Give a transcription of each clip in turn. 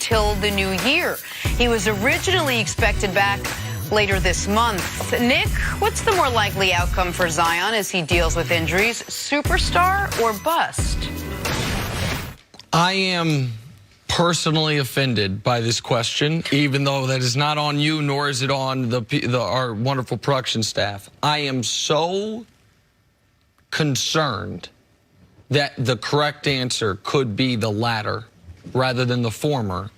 until the new year. He was originally expected back later this month. Nick, what's the more likely outcome for Zion as he deals with injuries? Superstar or bust? I am personally offended by this question, even though that is not on you, nor is it on our wonderful production staff. I am so concerned that the correct answer could be the latter rather than the former.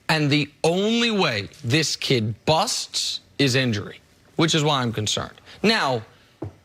And the only way this kid busts is injury, which is why I'm concerned. Now,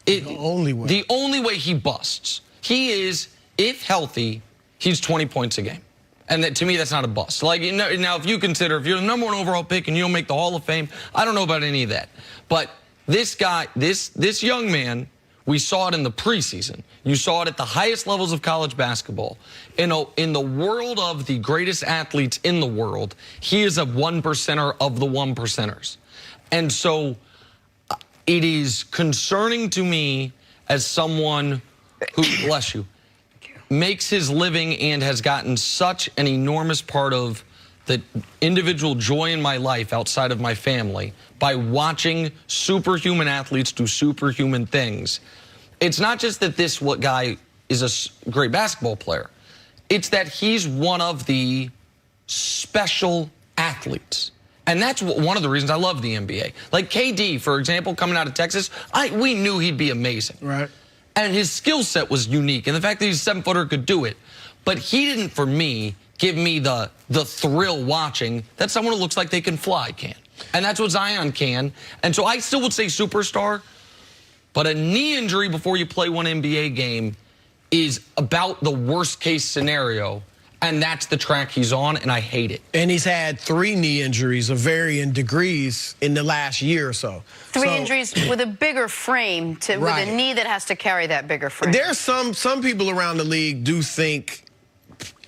the only way he busts, he is, if healthy, he's 20 points a game. And that, to me, that's not a bust. Like, you know, now, if you consider, if you're the #1 overall pick and you don't make the Hall of Fame, I don't know about any of that. But this guy, this young man, we saw it in the preseason. You saw it at the highest levels of college basketball. In the world of the greatest athletes in the world, he is a 1%er of the 1%ers. And so it is concerning to me as someone who, bless you, makes his living and has gotten such an enormous part of the individual joy in my life outside of my family by watching superhuman athletes do superhuman things. It's not just that this guy is a great basketball player. It's that he's one of the special athletes. And that's one of the reasons I love the NBA. Like KD, for example, coming out of Texas, we knew he'd be amazing. Right. And his skill set was unique. And the fact that he's a 7-footer could do it. But he didn't, for me, give me the thrill watching that someone who looks like they can fly can. And that's what Zion can. And so I still would say superstar. But a knee injury before you play one NBA game is about the worst-case scenario. And that's the track he's on, and I hate it. And he's had 3 knee injuries of varying degrees in the last year or so. 3 injuries with a bigger frame, with a knee that has to carry that bigger frame. There's some people around the league do think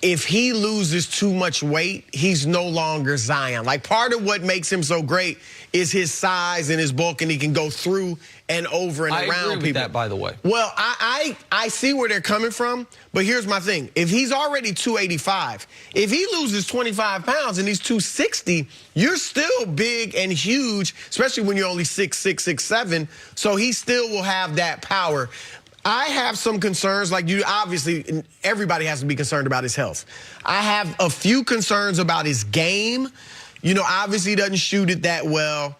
if he loses too much weight, he's no longer Zion. Like, part of what makes him so great is his size and his bulk, and he can go through and over and around people. I agree with that, by the way. Well, I see where they're coming from, but here's my thing. If he's already 285, if he loses 25 pounds and he's 260, you're still big and huge, especially when you're only 6'6", 6'7", so he still will have that power. I have some concerns, like you, obviously, everybody has to be concerned about his health. I have a few concerns about his game. You know, obviously he doesn't shoot it that well,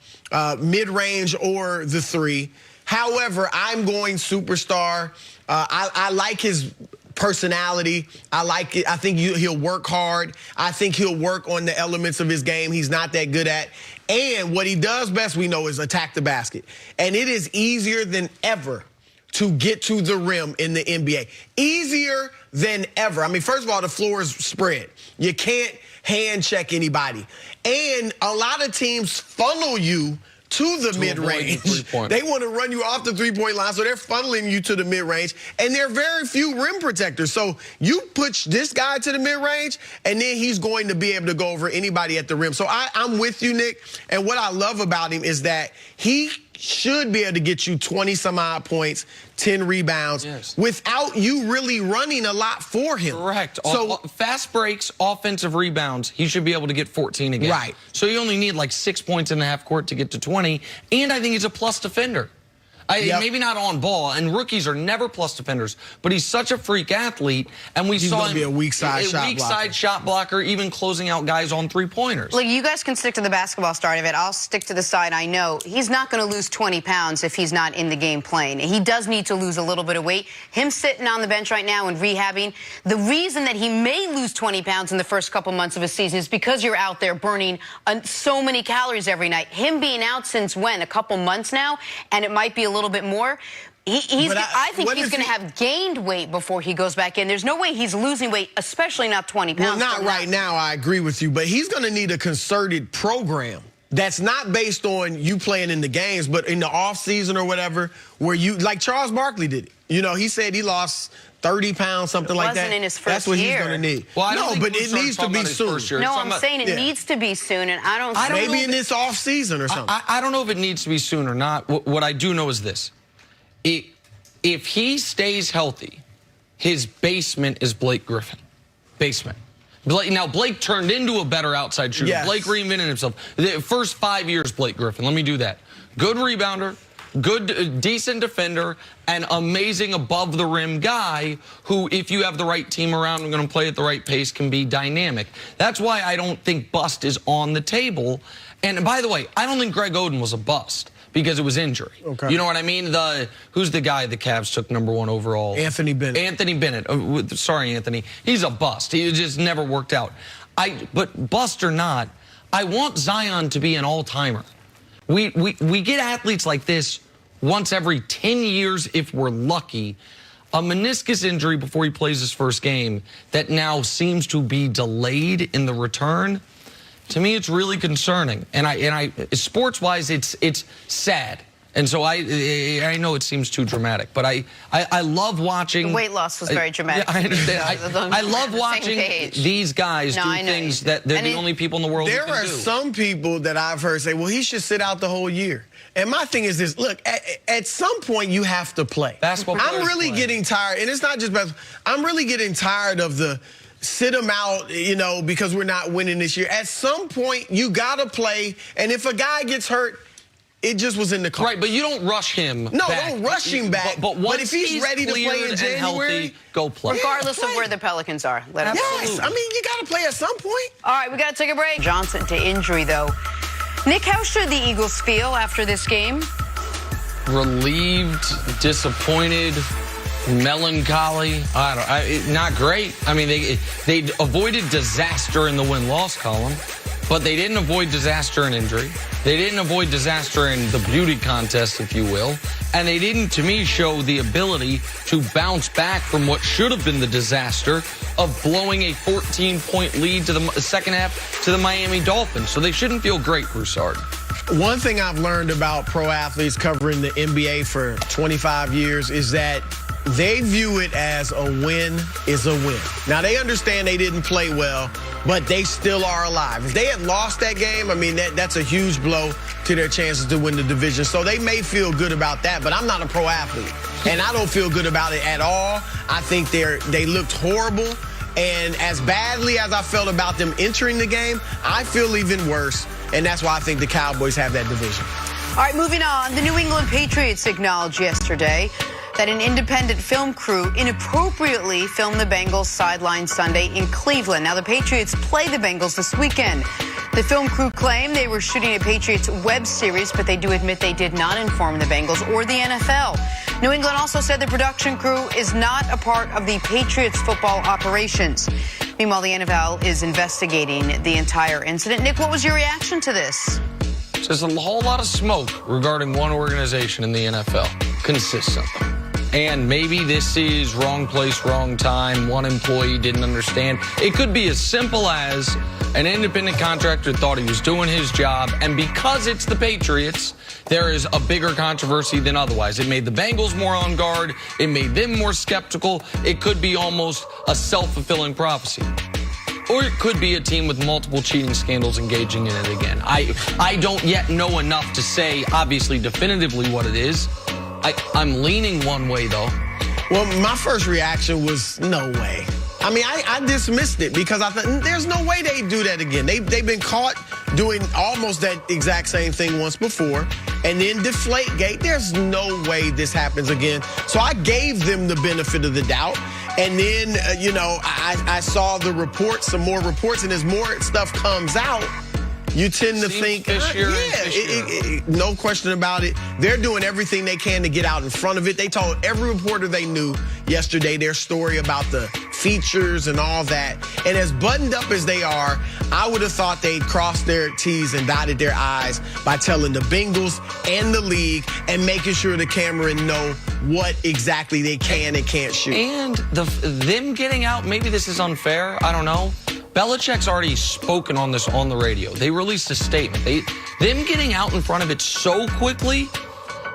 mid-range or the 3. However, I'm going superstar. I like his personality. I like it. I think he'll work hard. I think he'll work on the elements of his game he's not that good at. And what he does best, we know, is attack the basket. And it is easier than ever to get to the rim in the NBA. Easier than ever. I mean, first of all, the floor is spread. You can't hand check anybody. And a lot of teams funnel you to the mid-range. They want to run you off the three-point line, so they're funneling you to the mid-range. And there are very few rim protectors. So you push this guy to the mid-range, and then he's going to be able to go over anybody at the rim. So I'm with you, Nick. And what I love about him is that he should be able to get you 20-some-odd points, 10 rebounds, without you really running a lot for him. Correct. So fast breaks, offensive rebounds, he should be able to get 14 again. Right. So you only need like 6 points in the half court to get to 20. And I think he's a plus defender. Maybe not on ball, and rookies are never plus defenders, but he's such a freak athlete, and he's saw him be a weak side shot blocker, even closing out guys on 3-pointers. Look, you guys can stick to the basketball side of it. I'll stick to the side I know. He's not going to lose 20 pounds if he's not in the game playing. He does need to lose a little bit of weight. Him sitting on the bench right now and rehabbing, the reason that he may lose 20 pounds in the first couple months of his season is because you're out there burning so many calories every night. Him being out since when? A couple months now, and it might be a little bit more. I think he's going to have gained weight before he goes back in. There's no way he's losing weight, especially not 20 pounds. Well, not right now, I agree with you, but he's going to need a concerted program that's not based on you playing in the games, but in the off season or whatever, where you, like Charles Barkley did it. You know, he said he lost 30 pounds, something like that. It wasn't in his first That's what year. He's going to need. Well, no, but it needs to be soon. No, I'm saying it needs to be soon, and I don't maybe in this off season or something. I don't know if it needs to be soon or not. What I do know is this. If he stays healthy, his basement is Blake Griffin. Basement. Now, Blake turned into a better outside shooter. Yes. Blake reinvented himself. The first 5 years, Blake Griffin, let me do that. Good rebounder, good, decent defender, and amazing above-the-rim guy who, if you have the right team around and going to play at the right pace, can be dynamic. That's why I don't think bust is on the table. And by the way, I don't think Greg Oden was a bust because it was injury. Okay. You know what I mean? Who's the guy the Cavs took #1 overall? Anthony Bennett. Anthony Bennett. Sorry, Anthony. He's a bust. He just never worked out. But bust or not, I want Zion to be an all-timer. We get athletes like this once every 10 years if we're lucky. A meniscus injury before he plays his first game that now seems to be delayed in the return. To me, it's really concerning. And sports-wise, it's sad. And so I know it seems too dramatic, but I love watching. The weight loss was very dramatic. Yeah, I understand. I love watching these guys do things that they're the only people in the world who can do. There are some people that I've heard say, well, he should sit out the whole year. And my thing is this, look, at some point you have to play. Basketball I'm really getting tired, and it's not just basketball. I'm really getting tired of the sit them out, you know, because we're not winning this year. At some point, you got to play, and if a guy gets hurt, it just was in the car. Right, but you don't rush him No, back. don't rush him back. But if he's ready to play in January, healthy, go play. Regardless of where the Pelicans are. Let him yes, I mean, you got to play at some point. All right, we got to take a break. Johnson to injury, though. Nick, how should the Eagles feel after this game? Relieved, disappointed, melancholy. Not great. I mean, they avoided disaster in the win-loss column, but they didn't avoid disaster in injury. They didn't avoid disaster in the beauty contest, if you will. And they didn't, to me, show the ability to bounce back from what should have been the disaster of blowing a 14-point lead to the second half to the Miami Dolphins. So they shouldn't feel great, Broussard. One thing I've learned about pro athletes covering the NBA for 25 years is that they view it as a win is a win. Now, they understand they didn't play well, but they still are alive. If they had lost that game, I mean, that's a huge blow to their chances to win the division. So they may feel good about that, but I'm not a pro athlete, and I don't feel good about it at all. I think they looked horrible, and as badly as I felt about them entering the game, I feel even worse, and that's why I think the Cowboys have that division. All right, moving on. The New England Patriots acknowledged yesterday that an independent film crew inappropriately filmed the Bengals sideline Sunday in Cleveland. Now, the Patriots play the Bengals this weekend. The film crew claimed they were shooting a Patriots web series, but they do admit they did not inform the Bengals or the NFL. New England also said the production crew is not a part of the Patriots football operations. Meanwhile, the NFL is investigating the entire incident. Nick, what was your reaction to this? There's a whole lot of smoke regarding one organization in the NFL, consistently. And maybe this is wrong place, wrong time. One employee didn't understand. It could be as simple as an independent contractor thought he was doing his job, and because it's the Patriots, there is a bigger controversy than otherwise. It made the Bengals more on guard. It made them more skeptical. It could be almost a self-fulfilling prophecy. Or it could be a team with multiple cheating scandals engaging in it again. I don't yet know enough to say, obviously, definitively what it is. I'm leaning one way, though. Well, my first reaction was no way. I mean, I dismissed it because I thought there's no way they'd do that again. They've been caught doing almost that exact same thing once before. And then Deflategate, there's no way this happens again. So I gave them the benefit of the doubt. And then, you know, I saw the reports, some more reports, and as more stuff comes out, you tend to think, no question about it. They're doing everything they can to get out in front of it. They told every reporter they knew yesterday their story about the features and all that. And as buttoned up as they are, I would have thought they'd crossed their T's and dotted their I's by telling the Bengals and the league and making sure the camera know what exactly they can and can't shoot. And them getting out, maybe this is unfair, I don't know. Belichick's already spoken on this on the radio. They released a statement. Them getting out in front of it so quickly,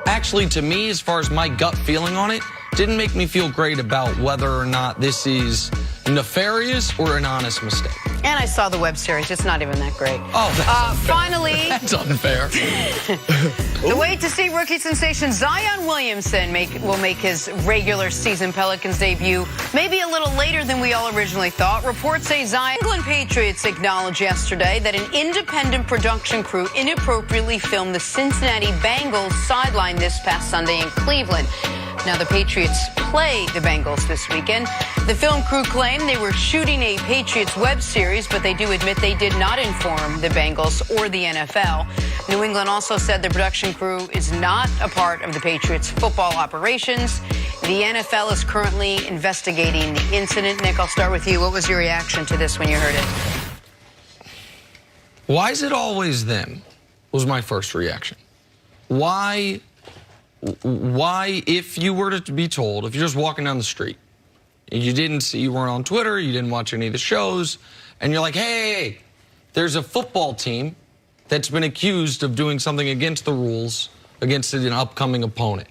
actually, to me, as far as my gut feeling on it, didn't make me feel great about whether or not this is nefarious or an honest mistake. And I saw the web series. It's not even that great. Oh, that's unfair. Finally, That's unfair. the wait to see rookie sensation Zion Williamson will make his regular season Pelicans debut maybe a little later than we all originally thought. Reports say Zion England Patriots acknowledged yesterday that an independent production crew inappropriately filmed the Cincinnati Bengals sideline this past Sunday in Cleveland. Now, the Patriots play the Bengals this weekend. The film crew claimed they were shooting a Patriots web series, but they do admit they did not inform the Bengals or the NFL. New England also said the production crew is not a part of the Patriots' football operations. The NFL is currently investigating the incident. Nick, I'll start with you. What was your reaction to this when you heard it? Why is it always them? Was my first reaction. Why, if you were to be told, if you're just walking down the street, you weren't on Twitter, you didn't watch any of the shows, and you're like, hey, there's a football team that's been accused of doing something against the rules against an upcoming opponent.